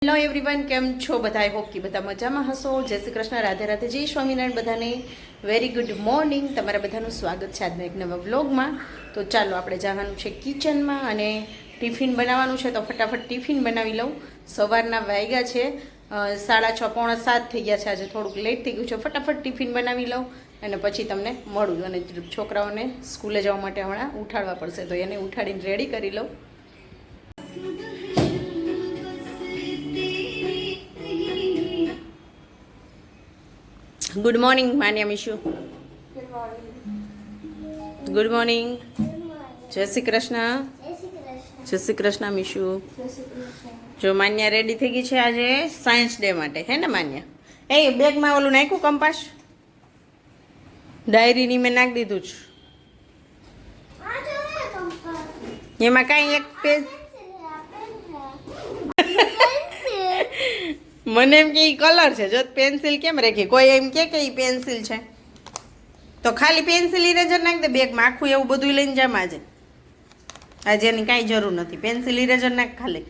Hello everyone, કેમ છો બધા? આઈ હોપ કે બધા મજામાં હશો. જય શ્રી કૃષ્ણ, રાધે રાધે, જય સ્વામિનારાયણ. બધાને વેરી ગુડ મોર્નિંગ. તમારા બધાનું સ્વાગત છે આજના એક નવા વ્લોગમાં. તો ચાલો આપણે જવાનું છે કિચનમાં અને ટિફિન બનાવવાનું છે. તો ફટાફટ ટિફિન બનાવી લઉં. સવારના વાગ્યા છે 6:30 પોણા 7 થઈ ગયા છે. આજે થોડુંક લેટ થઈ ગયું છે. ફટાફટ ટિફિન બનાવી લઉં અને પછી તમને મળું. અને છોકરાઓને સ્કૂલે જવા માટે હમણાં ઉઠાડવા પડશે, તો એને ઉઠાડીને રેડી કરી લઉં. Good morning Manya Mishu. Good morning. જય શ્રી કૃષ્ણ. જય શ્રી કૃષ્ણ મિશુ. જો માન્યા રેડી થઈ ગઈ છે આજે સાયન્સ ડે માટે, હે ને માન્યા? એ બેગમાં ઓલું નાખ્યું કંપાસ? ડાયરીની મેં નાખી દીધું છે. એમાં કાંઈ એક પેજ મને એમ કે કલર છે. જો પેન્સિલ કેમ રાખી? કોઈ એમ કે ઈ પેન્સિલ છે તો ખાલી પેન્સિલ ઇરેઝર નાખ દે બેગમાં. આખું એવું બધું લઈને જામ આજે એની કાંઈ જરૂર નથી. પેન્સિલ ઇરેઝર નાખ ખાલી.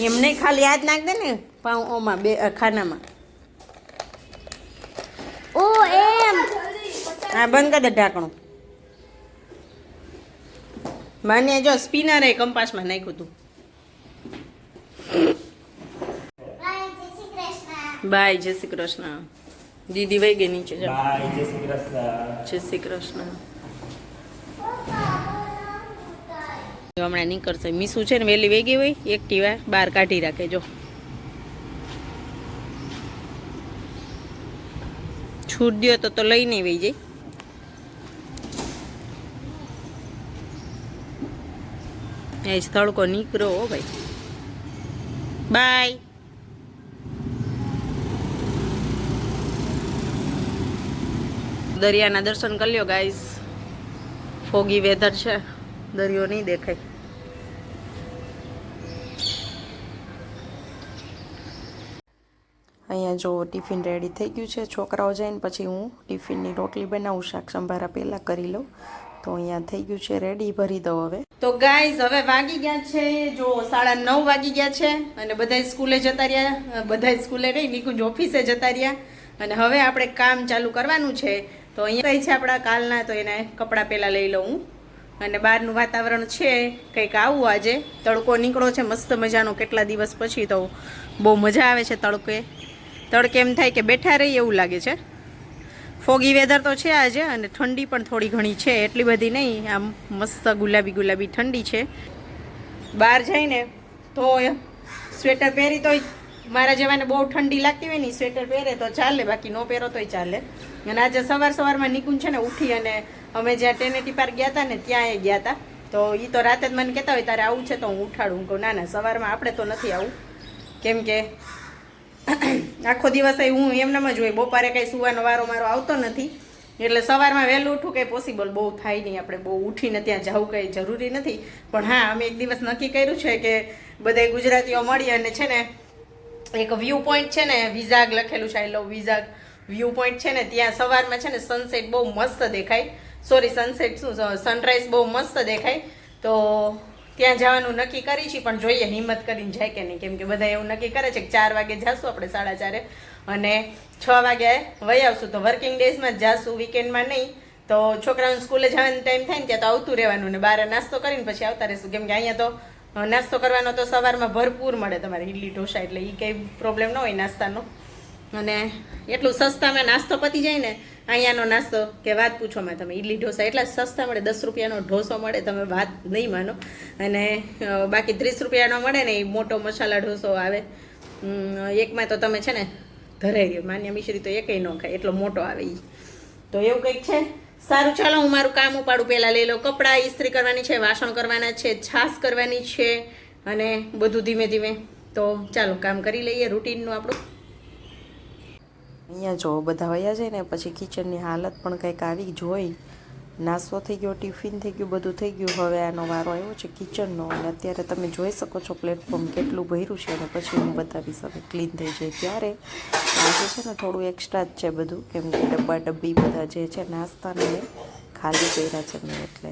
એમ નહીં, ખાલી આ જ નાખ દે ને ઓમાં બે ખાનામાં. ઓ એમ હા, બંધ કર દે ઢાંકણું. માને જો સ્પિનર એ કંપાસમાં નાખ્યું હતું. બાય, જય શ્રી કૃષ્ણ. દીદી વહી ગઈ નીચે. બાય, જય શ્રી કૃષ્ણ. જય શ્રી કૃષ્ણ. હમણાં નીકળશે. મીસુ છે ને વહેલી વહી ગઈ હોય, એક્ટિવા બહાર કાઢી રાખે. જો છૂટ દો તો લઈને વહી જાય. એ તડકો નીકળો હો ભાઈ. બાય. દરિયાના દર્શન કરી લ્યો ગાઈસ. ફોગી વેધર છે, દરિયો નહીં દેખાય. અહીંયા જો ટિફિન રેડી થઈ ગયું છે. છોકરાઓ જઈને પછી હું ટિફિનની રોટલી બનાવું. શાક સંભારા પહેલાં કરી લઉં. તો અહીંયા થઈ ગયું છે રેડી. ભરી દઉં હવે. તો ગાઈઝ હવે વાગી ગયા છે જો 9:30 વાગી ગયા છે અને બધા સ્કૂલે જતા રહ્યા. બધા સ્કૂલે નહીં, નિકુંજ ઓફિસે જતા રહ્યા. અને હવે આપણે કામ ચાલુ કરવાનું છે. તો અહીંયા કઈ છે આપણા કાલના, તો એને કપડાં પહેલાં લઈ લઉં. અને બહારનું વાતાવરણ છે કંઈક આવું. આજે તડકો નીકળો છે મસ્ત મજાનો. કેટલા દિવસ પછી તો બહુ મજા આવે છે તડકે એમ થાય કે બેઠા રહીએ એવું લાગે છે. ફોગી વેધર તો છે આજે અને ઠંડી પણ થોડી ઘણી છે, એટલી બધી નહીં. આમ મસ્ત ગુલાબી ગુલાબી ઠંડી છે. બહાર જઈને તો સ્વેટર પહેરી તોય મારા જેવાને બહુ ઠંડી લાગતી હોય ને, સ્વેટર પહેરે તો ચાલે, બાકી ન પહેરો તોય ચાલે. અને આજે સવારમાં નિકુંજ છે ને ઉઠી અને અમે જ્યાં ટેનેટી પાર્ક ગયા હતા ને ત્યાં એ ગયા હતા. તો એ તો રાતે જ મને કહેતા હોય તારે આવું છે તો હું ઉઠાડું. કહું ના સવારમાં આપણે તો નથી આવું, કેમ કે આખો દિવસ હું એમનામ જ હોય. બપોરે કંઈ સુવાનો વારો મારો આવતો નથી, એટલે સવારમાં વહેલું ઉઠવું કંઈ પોસિબલ બહુ થાય નહીં. આપણે બહુ ઉઠીને ત્યાં જવું કંઈ જરૂરી નથી. પણ હા, અમે એક દિવસ નક્કી કર્યું છે કે બધા ગુજરાતીઓ મળી અને છે ને એક વ્યૂ પોઈન્ટ છે ને, વિઝાગ લખેલું છે, આઈ લવ વિઝાગ વ્યૂ પોઈન્ટ છે ને, ત્યાં સવારમાં છે ને સનસેટ બહુ મસ્ત દેખાય. સોરી, સનસેટ શું, સનરાઈઝ બહુ મસ્ત દેખાય. તો ત્યાં જવાનું નક્કી કરી છે, પણ જોઈએ હિંમત કરીને જાય કે નહીં. કેમ કે બધા એવું નક્કી કરે છે કે 4 વાગે જઈશું આપણે, 4:30 અને 6 વાગે વહી આવશું. તો વર્કિંગ ડેઝમાં જ જઈશું, વીકેન્ડમાં નહીં. તો છોકરાઓને સ્કૂલે જવાનો ટાઈમ થાય ને ત્યાં તો આવતું રહેવાનું ને બહાર નાસ્તો કરીને પછી આવતા રહીશું. કેમ કે અહીંયા તો નાસ્તો કરવાનો તો સવારમાં ભરપૂર મળે તમારે, ઇડલી ઢોસા, એટલે એ કંઈ પ્રોબ્લેમ ન હોય નાસ્તાનો. અને એટલું સસ્તામાં નાસ્તો પતી જાય ને અહીંયાનો નાસ્તો કે વાત પૂછોમાં. તમે ઇડલી ઢોસા એટલા સસ્તા મળે, 10 રૂપિયાનો ઢોસો મળે, તમે વાત નહીં માનો. અને બાકી 30 રૂપિયાનો મળે ને એ મોટો મસાલા ઢોસો આવે. એકમાં તો તમે છે ને ધરાઈ ગયો. માન્ય મિશ્રી તો એકેય ન ખાય, એટલો મોટો આવે એ. તો એવું કંઈક છે. સારું, ચાલો હું મારું કામ ઉપાડું. પહેલાં લઈ લો. કપડાં ઇસ્ત્રી કરવાની છે, વાસણ કરવાના છે, છાશ કરવાની છે અને બધું ધીમે ધીમે. તો ચાલો કામ કરી લઈએ રૂટીનનું આપણું. અહીંયા જો બધા વયા જાય ને પછી કિચનની હાલત પણ કંઈક આવી જોઈ. નાસ્તો થઈ ગયો, ટિફિન થઈ ગયું, બધું થઈ ગયું. હવે આનો વારો આવ્યો છે કિચનનો. અને અત્યારે તમે જોઈ શકો છો પ્લેટફોર્મ કેટલું ભર્યું છે. અને પછી હું બતાવીશ હવે ક્લીન થઈ જાય ત્યારે. આજે છે ને થોડું એક્સ્ટ્રા જ છે બધું, કેમ કે ડબ્બી બધા જે છે નાસ્તાને ખાલી કર્યા છે મેં એટલે.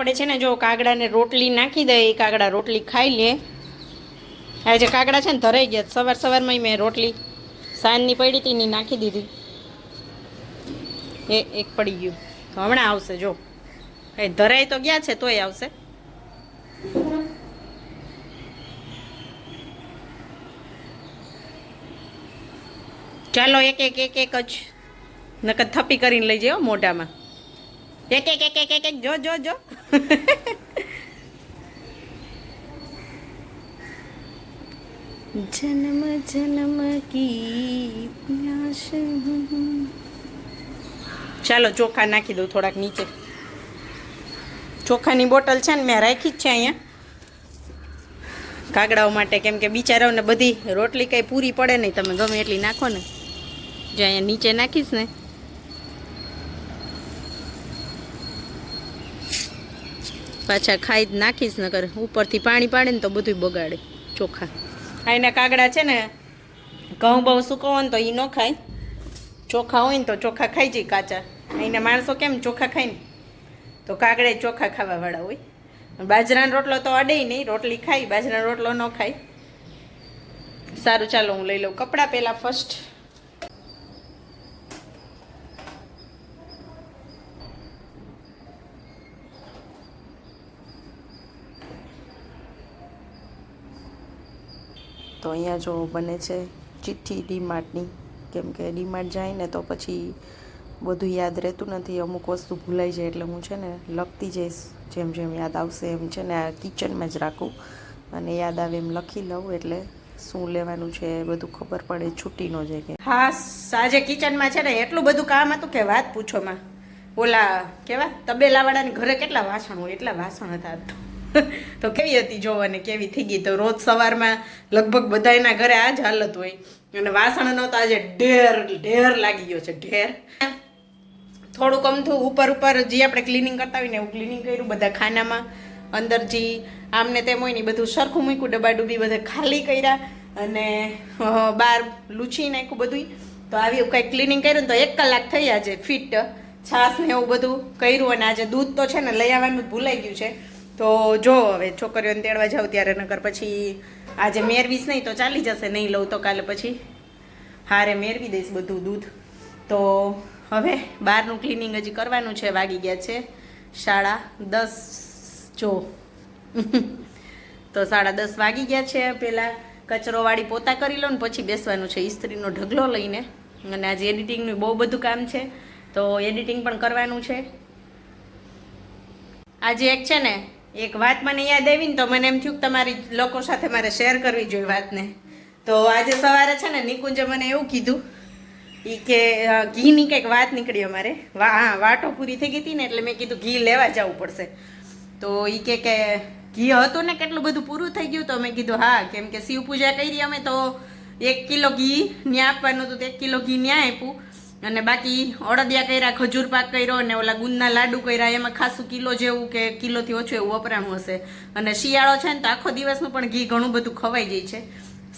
આપણે છે ને જો કાગડાને રોટલી નાખી દઈએ, કાગડા રોટલી ખાઈ લે. આજે કાગડા છે ને ધરાઈ ગયા, સવારમાં મેં રોટલી સાંજની પડી હતી ની નાખી દીધી, એક પડી ગયું. તો હમણાં આવશે જો, એ ધરાઈ તો ગયા છે તોય આવશે. ચાલો એક જ નકર થપ્પી કરીને લઈ જાઓ મોઢામાં. એક જો જન્મ જન્મ કી પ્યાસ. ચાલો ચોખા નાખી દઉં થોડાક નીચે. ચોખાની બોટલ છે ને મેં રાખી જ છે અહીંયા કાગડાઓ માટે, કેમ કે બિચારાઓને બધી રોટલી કંઈ પૂરી પડે નહીં, તમે ગમે એટલી નાખો ને. જે અહીંયા નીચે નાખીશ ને પાછા ખાઈ જ નાખીશ, ન કરે ઉપરથી પાણી પાડે ને તો બધું બગાડે ચોખા. આ એના કાગડા છે ને ઘઉં બહુ સૂકવો ને તો એ ન ખાય, ચોખા હોય ને તો ચોખા ખાઈ જાય કાચા. અહીંના માણસો કેમ ચોખા ખાય ને, તો કાગડા ચોખા ખાવાવાળા હોય. બાજરાનો રોટલો તો અડે નહીં, રોટલી ખાઈ, બાજરાનો રોટલો ન ખાય. સારું ચાલો હું લઈ લઉં કપડાં પહેલાં ફર્સ્ટ. તો અહીંયા જો બને છે ચિઠ્ઠી ડીમાર્ટની, કેમ કે ડીમાર્ટ જાય ને તો પછી બધું યાદ રહેતું નથી, અમુક વસ્તુ ભૂલાઈ જાય, એટલે હું છે ને લખતી જઈશ, જેમ જેમ યાદ આવશે એમ છે ને આ કિચનમાં જ રાખું અને યાદ આવે એમ લખી લઉં, એટલે શું લેવાનું છે બધું ખબર પડે, છૂટી ન જાય. કે હા આજે કિચનમાં છે ને એટલું બધું કામ હતું કે વાત પૂછોમાં. ઓલા કેવા તબેલાવાળાની ઘરે કેટલા વાસણ હોય, એટલા વાસણ હતા. તો કેવી હતી જોવાને, કેવી થઈ ગઈ. તો રોજ સવારમાં લગભગ બધાના ઘરે આ જ હાલત હોય, અને વાસણનો તો આજે ઢેર લાગી ગયો છે, ઢેર. થોડુંક અમથું ઉપર જે આપણે ક્લિનિંગ કરતા હોય ને એવું ક્લિનિંગ કર્યું, બધા ખાનામાં અંદર જે આમને તેમ હોય ને બધું સરખું મૂક્યું, ડબ્બા ડુબ્બી બધા ખાલી કર્યા, અને બહાર લૂછી નાખ્યું બધું. તો આવી કંઈક ક્લિનિંગ કર્યું ને તો 1 કલાક થઈ આજે ફિટ. છાશ ને એવું બધું કર્યું, અને આજે દૂધ તો છે ને લઈ આવવાનું ભૂલાઈ ગયું છે. તો જો હવે છોકરીઓને તેડવા જાઉં ત્યારે, નકર પછી આજે મેળવીશ નહીં તો ચાલી જશે, નહીં લઉં તો કાલે પછી હારે મેળવી દઈશ બધું દૂધ. તો હવે બહારનું ક્લિનિંગ હજી કરવાનું છે. વાગી ગયા છે 10:30 જો. તો 10:30 વાગી ગયા છે. પહેલાં કચરોવાળી પોતા કરી લો ને પછી બેસવાનું છે ઇસ્ત્રીનો ઢગલો લઈને. અને આજે એડિટિંગનું બહુ બધું કામ છે, તો એડિટિંગ પણ કરવાનું છે. આજે એક છે ને એક વાત મને યાદ આવી ને, તો મને એમ થયું કે તમારી લોકો સાથે મારે શેર કરવી જોઈએ વાતને. તો આજે સવારે છે ને નિકુંજે મને એવું કીધું, એ કે ઘીની કંઈક વાત નીકળી અમારે. વાટો પૂરી થઈ ગઈ હતી ને, એટલે મેં કીધું ઘી લેવા જવું પડશે. તો એ કે ઘી હતું ને કેટલું બધું પૂરું થઈ ગયું. તો મેં કીધું હા, કેમ કે શિવ પૂજા કરી અમે તો 1 કિલો ઘી ન્યા આપવાનું હતું, તો 1 કિલો ઘી ન્યા આપ્યું. અને બાકી અડદિયા કર્યા, ખજૂર પાક કર્યો, અને ઓલા ગુંદના લાડુ કર્યા, એમાં ખાસું કિલો જેવું કે કિલોથી ઓછું એવું વપરાણું હશે. અને શિયાળો છે ને તો આખો દિવસનું પણ ઘી ઘણું બધું ખવાઈ જાય છે,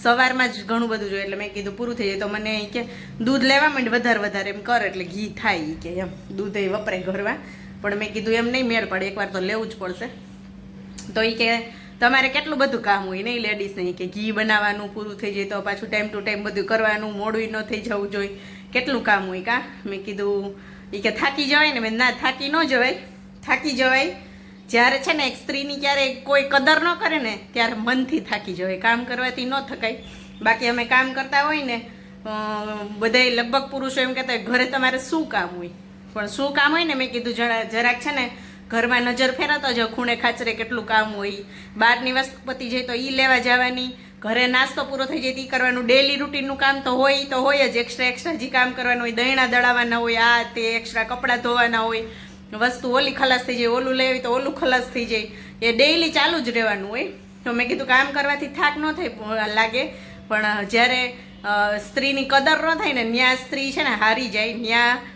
સવારમાં જ ઘણું બધું જોઈએ. એટલે મેં કીધું પૂરું થઈ જાય. તો મને કે દૂધ લેવા માંડ વધારે એમ કર એટલે ઘી થાય, કે એમ દૂધ એ વપરાય ઘરમાં. પણ મેં કીધું એમ નહીં મેળ પડે, એકવાર તો લેવું જ પડશે. તો એ કે તમારે કેટલું બધું કામ હોય નહીં લેડીઝને, કે ઘી બનાવવાનું પૂરું થઈ જાય તો પાછું ટાઈમ ટુ ટાઈમ બધું કરવાનું, મોડું ન થઈ જવું જોઈએ, કેટલું કામ હોય કાં. મેં કીધું એ કે થાકી જવાય ને. મેં ના, થાકી ન જવાય. થાકી જવાય જ્યારે છે ને એક સ્ત્રીની ક્યારે કોઈ કદર ન કરે ને ત્યારે મનથી થાકી જવાય, કામ કરવાથી ન થકાય. બાકી અમે કામ કરતા હોય ને બધાય લગભગ પુરુષો એમ કહેતા હોય ઘરે તમારે શું કામ હોય, પણ શું કામ હોય ને મેં કીધું જરાક છે ને ઘરમાં નજર ફેરવતો જાઓ, ખૂણે ખાચરે કેટલું કામ હોય. બહારની વસ્તુ પતી જાય તો એ લેવા જવાની, ઘરે નાસ્તો પૂરો થઈ જાય તો એ કરવાનું, ડેલી રૂટીનનું કામ તો હોય જ. એક્સ્ટ્રા જે કામ કરવાનું હોય, દહીણા દળાવવાના હોય, આ તે એક્સ્ટ્રા કપડાં ધોવાના હોય, વસ્તુ ઓલી ખલાસ થઈ જાય, ઓલું લેવી તો ઓલું ખલાસ થઈ જાય, એ ડેઈલી ચાલુ જ રહેવાનું હોય. તો મેં કીધું કામ કરવાથી થાક ન થાય લાગે, પણ જ્યારે સ્ત્રીની કદર ન થાય ને ત્યાં સ્ત્રી છે ને હારી જાય, ત્યાં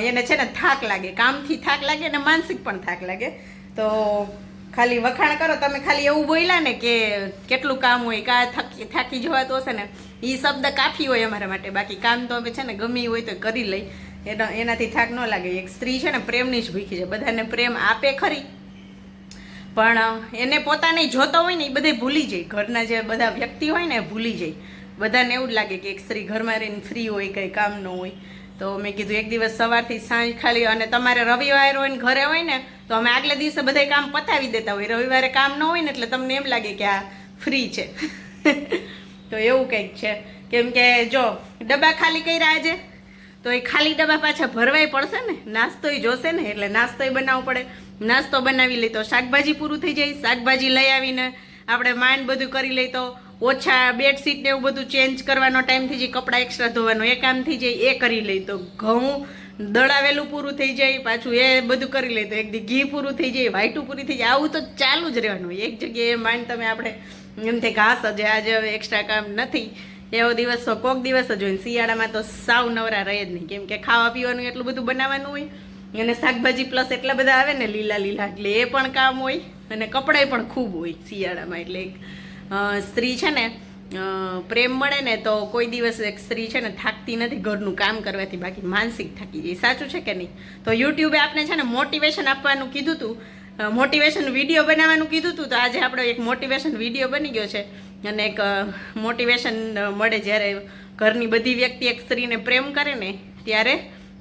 એને છે ને થાક લાગે, કામથી થાક લાગે ને માનસિક પણ થાક લાગે. તો ખાલી વખાણ કરો તમે, ખાલી એવું બોલ્યા ને કે કેટલું કામ હોય, કા થાકી જવાતું હશે ને, એ શબ્દ કાફી હોય અમારા માટે. બાકી કામ તો અમે છે ને ગમી હોય તો કરી લઈ, એનાથી થાક ન લાગે. એક સ્ત્રી છે ને પ્રેમની જ ભૂખી છે, બધાને પ્રેમ આપે ખરી, પણ એને પોતાને જોતો હોય ને એ બધે ભૂલી જાય. ઘરના જે બધા વ્યક્તિ હોય ને એ ભૂલી જાય. બધાને એવું જ લાગે કે એક સ્ત્રી ઘરમાં રહીને ફ્રી હોય, કંઈ કામ ન હોય. તો મેં કીધું એક દિવસ સવારથી સાંજ ખાલી, અને તમારે રવિવાર હોય ને ઘરે હોય ને તો અમે આગલે દિવસે બધા કામ પતાવી દેતા હોય. રવિવારે કામ ન હોય ને એટલે તમને એમ લાગે કે આ ફ્રી છે. તો એવું કંઈક છે. કેમ કે જો ડબ્બા ખાલી કર્યા આજે, તો એ ખાલી ડબ્બા પાછા ભરવાય પડશે ને, નાસ્તોય જોશે ને, એટલે નાસ્તોય બનાવવો પડે. નાસ્તો બનાવી લઈ તો શાકભાજી પૂરું થઈ જાય. શાકભાજી લઈ આવીને આપણે માંડ બધું કરી લઈ તો ઓછા બેડશીટ ને એવું બધું ચેન્જ કરવાનો ટાઈમ થઈ જાય. કપડાં એક્સ્ટ્રા ધોવાનો એ કામ થઈ જાય, એ કરી લઈ તો ઘઉં દળાવેલું પૂરું થઈ જાય. પાછું એ બધું કરી લઈ તો એક દી ઘી પૂરું થઈ જાય, વાઈટું પૂરી થઈ જાય. આવું તો ચાલુ જ રહેવાનું હોય. એક જગ્યાએ માંડ તમે આપણે એમ થાય ઘાસ જ આજે હવે એક્સ્ટ્રા કામ નથી, એવો દિવસ તો કોક દિવસ જ હોય. શિયાળામાં તો સાવ નવરા રહે જ નહીં, કેમ કે ખાવા પીવાનું એટલું બધું બનાવવાનું હોય, અને શાકભાજી પ્લસ એટલા બધા આવે ને લીલા લીલા, એટલે એ પણ કામ હોય, અને કપડાય પણ ખૂબ હોય શિયાળામાં. એટલે એક સ્ત્રી છે ને પ્રેમ મળે ને તો કોઈ દિવસ એક સ્ત્રી છે ને થાકતી નથી ઘરનું કામ કરવાથી, બાકી માનસિક થાકી જાય. સાચું છે કે નહીં? તો યુટ્યુબે આપણે છે ને મોટિવેશન આપવાનું કીધું હતું, મોટિવેશન વિડીયો બનાવવાનું કીધું હતું. તો આજે આપણો એક મોટિવેશન વિડીયો બની ગયો છે, અને એક મોટિવેશન મળે જ્યારે ઘરની બધી વ્યક્તિ એક સ્ત્રીને પ્રેમ કરે ને ત્યારે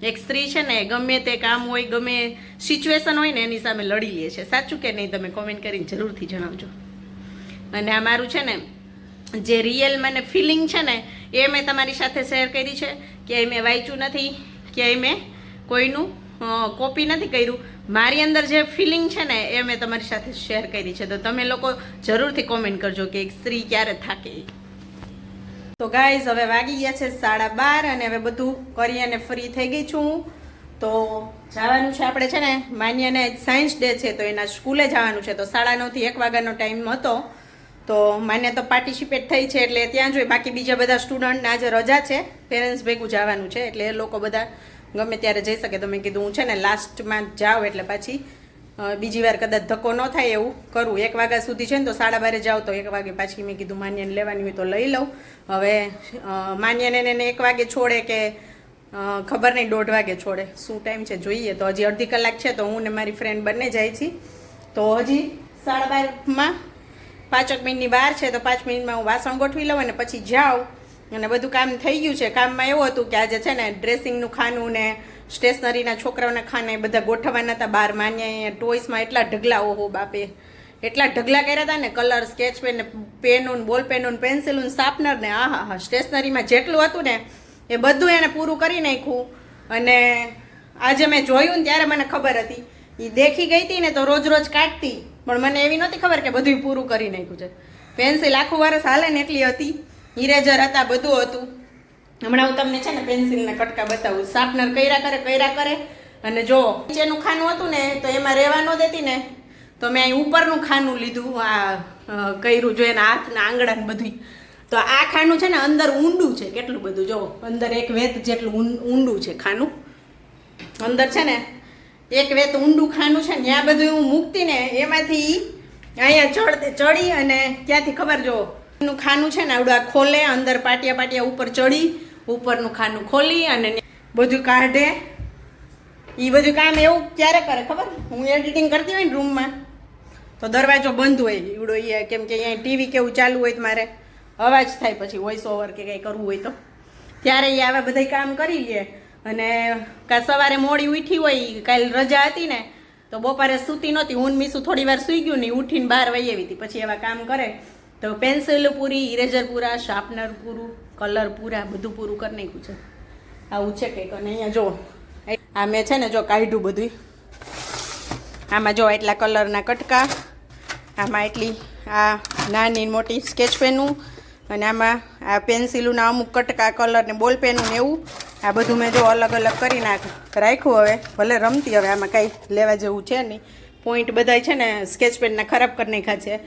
એક સ્ત્રી છે ને ગમે તે કામ હોય, ગમે સિચ્યુએશન હોય ને એની સામે લડી લે છે. સાચું કે નહીં? તમે કોમેન્ટ કરીને જરૂરથી જણાવજો. અને આ મારું છે ને જે રિયલ મને ફિલિંગ છે ને એ મેં તમારી સાથે શેર કરી છે. ક્યાંય મેં વાંચ્યું નથી, ક્યાંય મેં કોઈનું કોપી નથી કર્યું. મારી અંદર જે ફિલિંગ છે ને એ મેં તમારી સાથે શેર કરી છે. તો તમે લોકો જરૂરથી કોમેન્ટ કરજો કે એક સ્ત્રી ક્યારે થાકે. તો ગાઈઝ હવે વાગી ગયા છે 12:30 અને હવે બધું કરી અને ફ્રી થઈ ગઈ છું. તો જવાનું છે આપણે છે ને માન્યાને સાયન્સ ડે છે તો એના સ્કૂલે જવાનું છે. તો 9:30 થી 1 વાગ્યાનો ટાઈમ હતો. તો માન્યા તો પાર્ટિસિપેટ થઈ છે એટલે ત્યાં જોઈએ. બાકી બીજા બધા સ્ટુડન્ટને આજે રજા છે, પેરેન્ટ્સ ભેગું જવાનું છે, એટલે એ લોકો બધા ગમે ત્યારે જઈ શકે. તો મેં કીધું હું છે ને લાસ્ટમાં જાઉં એટલે પછી બીજી વાર કદાચ ધક્કો ન થાય એવું કરું. 1 વાગ્યા સુધી છે ને તો 12:30 જાઉં તો 1 વાગે પાછી મેં કીધું માન્યાને લેવાની હોય તો લઈ લઉં. હવે માન્યાને એને 1 વાગે છોડે કે ખબર નહીં 1:30 વાગે છોડે, શું ટાઈમ છે જોઈએ. તો હજી અડધી કલાક છે. તો હું ને મારી ફ્રેન્ડ બંને જાય છીએ. તો હજી 12:30માં 5 મિનિટની વાર છે. તો 5 મિનિટમાં હું વાસણ ગોઠવી લઉં અને પછી જાઉં. અને બધું કામ થઈ ગયું છે. કામમાં એવું હતું કે આજે છે ને ડ્રેસિંગનું ખાનું ને સ્ટેશનરીના છોકરાઓના ખાને બધા ગોઠવવાના હતા બહાર. માન્યા ટોયસમાં એટલા ઢગલા, ઓહો બાપે, એટલા ઢગલા કર્યા હતા ને, કલર, સ્કેચ પેન ને પેનું, બોલ પેનું, પેન્સિલું, શાર્પનર ને હા સ્ટેશનરીમાં જેટલું હતું ને એ બધું એને પૂરું કરી નાખ્યું. અને આજે મેં જોયું ને ત્યારે મને ખબર હતી, એ દેખી ગઈ હતી ને તો રોજ રોજ કાઢતી, પણ મને એવી નહોતી ખબર કે બધું પૂરું કરી નાખ્યું છે. પેન્સિલ આખું વર્ષ હાલે ને એટલી હતી, ઇરેઝર હતા, બધું હતું. હમણાં હું તમને છે ને પેન્સિલના કટકા બતાવું. શાર્પનર કર્યા કરે. અને જો નીચેનું ખાનું હતું ને તો એમાં રહેવા ન દેતી ને, તો મેં અહીં ઉપરનું ખાનું લીધું, આ કર્યું જો એના હાથના આંગળા ને બધું. તો આ ખાનું છે ને અંદર ઊંડું છે કેટલું બધું, જો અંદર 1 વેત જેટલું ઊંડું છે ખાનું. અંદર છે ને 1 વેત ઊંડું ખાનું છે ને, ત્યાં બધું હું મૂકતી ને એમાંથી અહીંયા ચડી અને ક્યાંથી ખબર, જો નું ખાનું છે ને આવડું આ ખોલે, અંદર પાટિયા ઉપર ચડી ઉપરનું ખાનું ખોલી અને બધું કાઢે. એ બધું કામ એવું ક્યારે કરે ખબર? હું એડિટિંગ કરતી હોય ને રૂમમાં તો દરવાજો બંધ હોય એવડો, કેમ કે અહીંયા ટીવી કેવું ચાલુ હોય તો મારે અવાજ થાય પછી વોઇસ ઓવર કે કંઈ કરવું હોય તો, ત્યારે એ આવા બધા કામ કરી લે. અને કાલ સવારે મોડી ઉઠી હોય, કાલ રજા હતી ને તો બપોરે સૂતી નહોતી, હું મીસું થોડી વાર સૂઈ ગયું ને ઉઠીને બહાર વહી આવી હતી. પછી એવા કામ કરે તો પેન્સિલ પૂરી, ઇરેઝર પૂરા, શાર્પનર પૂરું, કલર પૂરા, બધું પૂરું કરી નાખ્યું છે. આવું છે કંઈક. અને અહીંયા જો આ મેં છે ને જો કાઢ્યું બધું. આમાં જો એટલા કલરના કટકા, આમાં એટલી આ નાની મોટી સ્કેચ પેનું, અને આમાં આ પેન્સિલોના અમુક કટકા, કલર ને બોલ પેનું ને એવું. આ બધું મેં જો અલગ અલગ કરી રાખ્યું. હવે ભલે રમતી, હવે આમાં કાંઈ લેવા જેવું છે નહીં. પોઈન્ટ બધા છે ને સ્કેચ પેનના ખરાબ કરી નાખ્યા છે.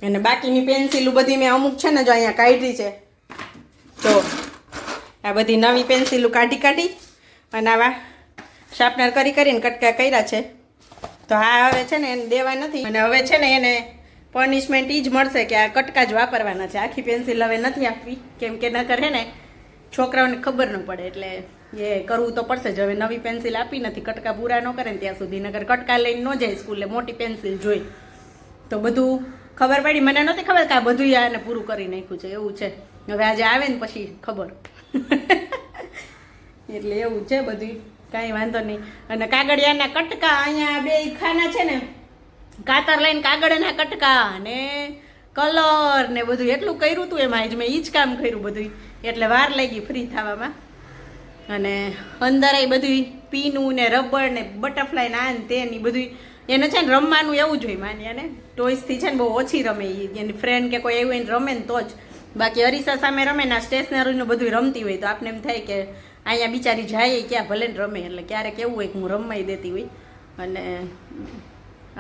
અને બાકીની પેન્સિલું બધી મેં અમુક છે ને જો અહીંયા કાઢી છે. જો આ બધી નવી પેન્સિલું કાઢી અને આવા શાર્પનર કરીને કટકા કર્યા છે. તો આ હવે છે ને એને દેવા નથી. અને હવે છે ને એને પનિશમેન્ટ એ જ મળશે કે આ કટકા જ વાપરવાના છે. આખી પેન્સિલ હવે નથી આપવી, કેમ કે નકર હે ને છોકરાઓને ખબર ન પડે. એટલે એ કરવું તો પડશે જ. હવે નવી પેન્સિલ આપી નથી, કટકા પૂરા ન કરે ને ત્યાં સુધી, નગર કટકા લઈને ન જાય સ્કૂલે, મોટી પેન્સિલ જોઈ તો બધું ખબર પડી. મને નહોતી ખબર કે આ બધું આને પૂરું કરી નાખ્યું છે, એવું છે. હવે આજે આવે ને પછી ખબર. એટલે એવું છે બધું, કાંઈ વાંધો નહીં. અને કાગળિયાના કટકા અહીંયા બે ખાના છે ને, કાતર લઈને કાગળના કટકા ને કલર ને બધું એટલું કર્યું હતું એમાં જ. મેં એ જ કામ કર્યું બધું, એટલે વાર લાગી ફ્રી થવામાં. અને અંદર એ બધું પીનું ને રબર ને બટરફ્લાય ને આ ને તે ને બધું એને છે ને રમવાનું એવું જ હોય. માન્યાને ટોયસથી છે ને બહુ ઓછી રમે એ, એની ફ્રેન્ડ કે કોઈ એવું એને રમે ને તો જ. બાકી અરીસા સામે રમે ને સ્ટેશનરીનું બધું રમતી હોય તો આપને એમ થાય કે અહીંયા બિચારી જાય ક્યાં ભલે ને રમે. એટલે ક્યારેક એવું હોય કે હું રમાઈ દેતી હોય. અને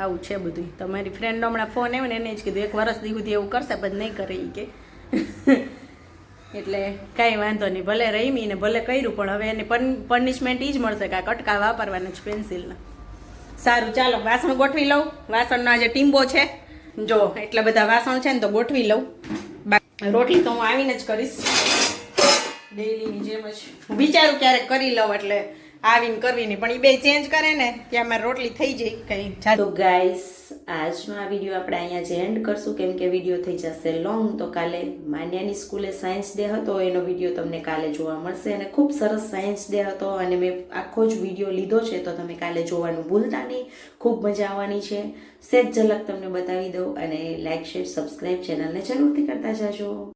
આવું છે બધું. તમારી ફ્રેન્ડનો હમણાં ફોન આવ્યો ને એને જ કીધું 1 વર્ષ સુધી એવું કરશે પછી નહીં કરે એ કે. એટલે કાંઈ વાંધો નહીં, ભલે રમી ને ભલે કર્યું, પણ હવે એની પનિશમેન્ટ એ જ મળશે કે આ કટકા વાપરવાના જ પેન્સિલના. સારું ચાલો વાસણ ગોઠવી લઉં. વાસણનો આજે ટીમ્બો છે, જો એટલા બધા વાસણ છે ને તો ગોઠવી લઉં. રોટલી તો હું આવીને જ કરીશ ડેઈલીની જેમ જ. હું વિચારું ક્યારેક કરી લઉં એટલે આવીને કરવી નહીં, પણ એ બે ચેન્જ કરે ને ત્યાં મારી રોટલી થઈ જાય કંઈ. તો ગાઈસ આજનો આ વિડીયો આપણે અહીંયા જ એન્ડ કરશું, કેમ કે વિડીયો થઈ જશે લોંગ. તો કાલે માન્યાની સ્કૂલે સાયન્સ ડે હતો, એનો વિડીયો તમને કાલે જોવા મળશે. અને ખૂબ સરસ સાયન્સ ડે હતો અને મેં આખો જ વિડીયો લીધો છે, તો તમે કાલે જોવાનું ભૂલતા નહીં. ખૂબ મજા આવવાની છે. સેજ ઝલક તમને બતાવી દઉં. અને લાઇક શેર સબસ્ક્રાઈબ ચેનલને જરૂરથી કરતા જાજો.